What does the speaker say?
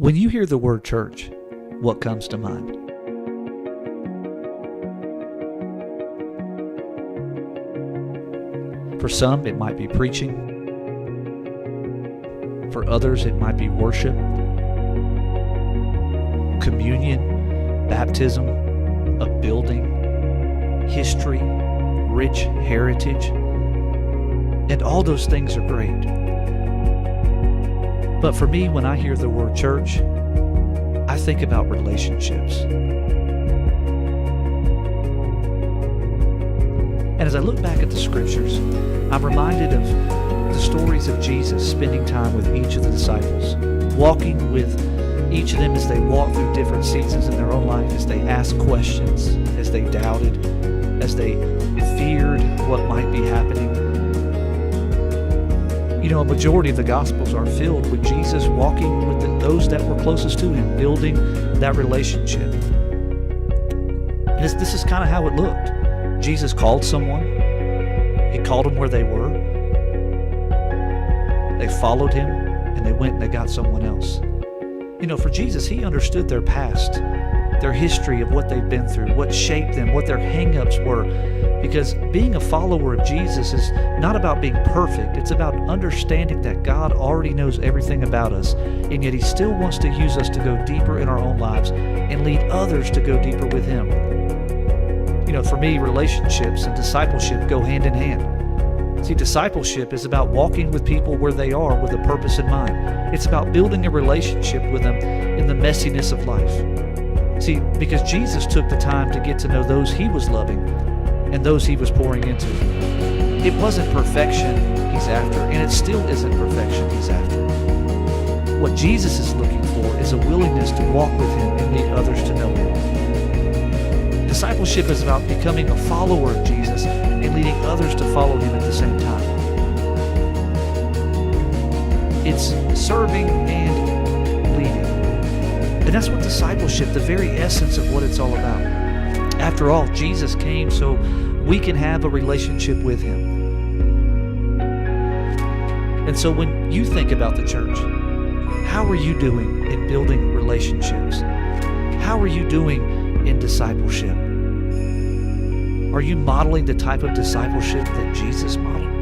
When you hear the word church, what comes to mind? For some, it might be preaching. For others, it might be worship, communion, baptism, a building, history, rich heritage. And all those things are great. But for me, when I hear the word church, I think about relationships. And as I look back at the scriptures, I'm reminded of the stories of Jesus spending time with each of the disciples, walking with each of them as they walked through different seasons in their own life, as they asked questions, as they doubted, as they feared what might be happening. You know, a majority of the Gospels are filled with Jesus walking with those that were closest to him, building that relationship. And this is kind of how it looked. Jesus called someone. He called them where they were. They followed him, and they went and they got someone else. You know, for Jesus, he understood their past, their history of what they've been through, what shaped them, what their hang-ups were. Because being a follower of Jesus is not about being perfect. It's about understanding that God already knows everything about us, and yet he still wants to use us to go deeper in our own lives and lead others to go deeper with him. You know, for me, relationships and discipleship go hand in hand. See, discipleship is about walking with people where they are with a purpose in mind. It's about building a relationship with them in the messiness of life. See, because Jesus took the time to get to know those he was loving and those he was pouring into. It wasn't perfection he's after, and it still isn't perfection he's after. What Jesus is looking for is a willingness to walk with him and lead others to know him. Discipleship is about becoming a follower of Jesus and leading others to follow him at the same time. It's serving and leading. And that's what discipleship, the very essence of what it's all about. After all, Jesus came so we can have a relationship with him. And so when you think about the church, how are you doing in building relationships? How are you doing in discipleship? Are you modeling the type of discipleship that Jesus modeled?